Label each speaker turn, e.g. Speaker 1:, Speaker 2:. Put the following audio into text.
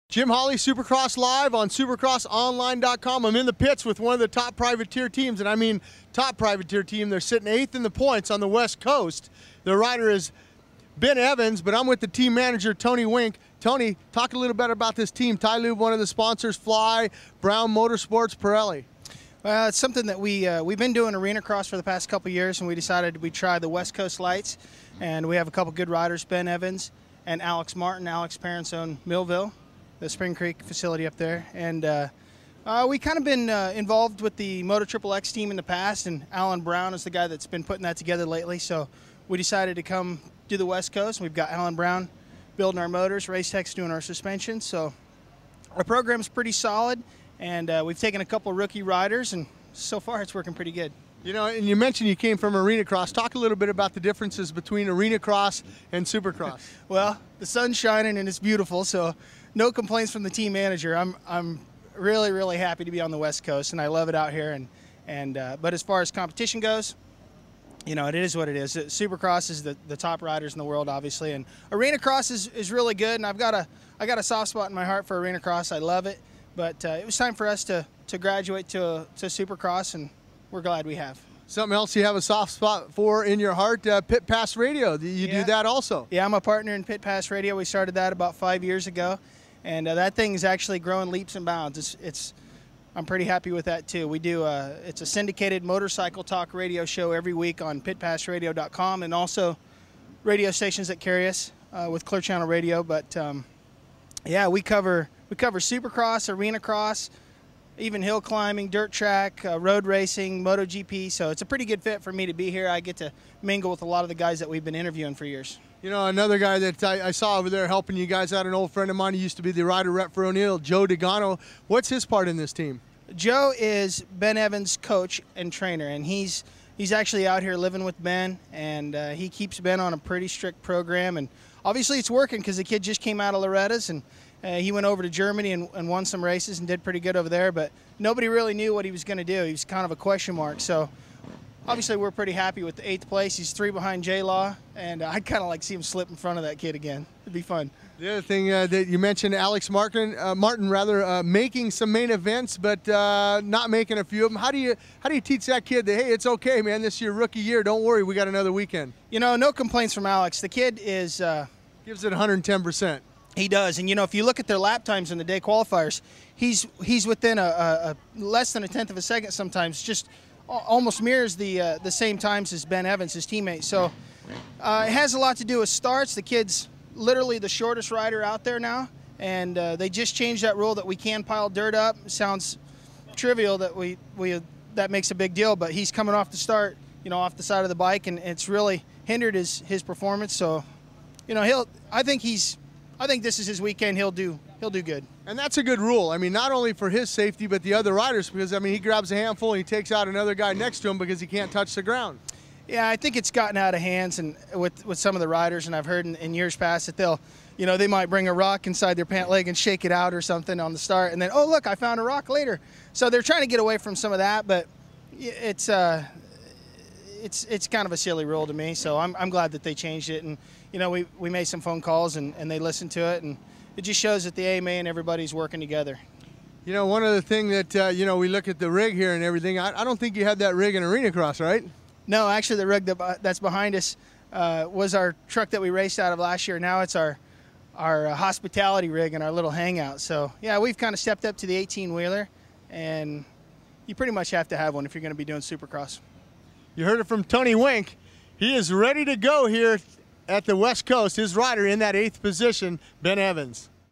Speaker 1: Jim Holley, Supercross Live on supercrossonline.com. I'm in the pits with one of the top privateer teams, and I mean top privateer team. They're sitting 8th in the points on the West Coast. The rider is Ben Evans, but I'm with the team manager, Tony Wenck. Tony, talk a little bit about this team. TiLube, one of the sponsors, Fly, Brown Motorsports, Pirelli.
Speaker 2: Well, it's something that we've been doing arena cross for the past couple years, and we decided we'd try the West Coast lights. And we have a couple good riders, Ben Evans and Alex Martin. Alex' parents own Millville, the Spring Creek facility up there. And we kind of been involved with the Moto XXX team in the past, and Alan Brown is the guy that's been putting that together lately. So we decided to come do the West Coast. We've got Alan Brown building our motors, Race Tech's doing our suspension. So our program's pretty solid, and we've taken a couple rookie riders, and so far it's working pretty good.
Speaker 1: You know, and you mentioned you came from arena cross. Talk a little bit about the differences between arena cross and Supercross.
Speaker 2: Well, the sun's shining and it's beautiful, so no complaints from the team manager. I'm really, really happy to be on the West Coast, and I love it out here. But as far as competition goes, you know, it is what it is. Supercross is the top riders in the world, obviously, and arena cross is really good. And I got a soft spot in my heart for arena cross. I love it, but it was time for us to graduate to Supercross, and we're glad we have.
Speaker 1: Something else you have a soft spot for in your heart, Pit Pass Radio. You do that also?
Speaker 2: Yeah, I'm a partner in Pit Pass Radio. We started that about 5 years ago, and that thing is actually growing leaps and bounds. I'm pretty happy with that too. We do it's a syndicated motorcycle talk radio show every week on pitpassradio.com, and also radio stations that carry us with Clear Channel Radio. But yeah, we cover Supercross, arena cross, even hill climbing, dirt track, road racing, MotoGP. So it's a pretty good fit for me to be here. I get to mingle with a lot of the guys that we've been interviewing for years.
Speaker 1: You know, another guy that I saw over there helping you guys out, an old friend of mine. He used to be the rider rep for O'Neill, Joe Degano. What's his part in this team?
Speaker 2: Joe is Ben Evans' coach and trainer, and he's actually out here living with Ben, and he keeps Ben on a pretty strict program. And obviously it's working because the kid just came out of Loretta's, and he went over to Germany and won some races and did pretty good over there, but nobody really knew what he was going to do. He was kind of a question mark. So obviously we're pretty happy with the 8th place. He's 3 behind J-Law, and I'd kind of like to see him slip in front of that kid again. It'd be fun.
Speaker 1: The other thing that you mentioned, Alex Martin, making some main events, but not making a few of them. How do you teach that kid that, hey, it's okay, man, this is your rookie year, don't worry, we got another weekend?
Speaker 2: You know, no complaints from Alex. The kid is
Speaker 1: gives it 110%.
Speaker 2: He does, and you know, if you look at their lap times in the day qualifiers, he's within a less than a 1/10 of a second sometimes. Just almost mirrors the same times as Ben Evans, his teammate. So it has a lot to do with starts. The kid's literally the shortest rider out there now, and they just changed that rule that we can pile dirt up. It sounds trivial that that makes a big deal, but he's coming off the start, you know, off the side of the bike, and it's really hindered his performance. So, you know, I think this is his weekend. He'll do good.
Speaker 1: And that's a good rule. I mean, not only for his safety, but the other riders, because, I mean, he grabs a handful and he takes out another guy next to him because he can't touch the ground.
Speaker 2: Yeah, I think it's gotten out of hands and with some of the riders, and I've heard in years past that they might bring a rock inside their pant leg and shake it out or something on the start, and then, oh, look, I found a rock later. So they're trying to get away from some of that, but it's kind of a silly rule to me. So I'm glad that they changed it, and you know, we made some phone calls and they listened to it, and it just shows that the AMA and everybody's working together.
Speaker 1: You know, one other thing that you know, we look at the rig here and everything. I don't think you had that rig in arena cross, right?
Speaker 2: No, actually, the rig that's behind us was our truck that we raced out of last year. Now it's our hospitality rig and our little hangout. So yeah, we've kind of stepped up to the 18-wheeler, and you pretty much have to have one if you're going to be doing Supercross.
Speaker 1: You heard it from Tony Wenck. He is ready to go here at the West Coast. His rider in that 8th position, Ben Evans.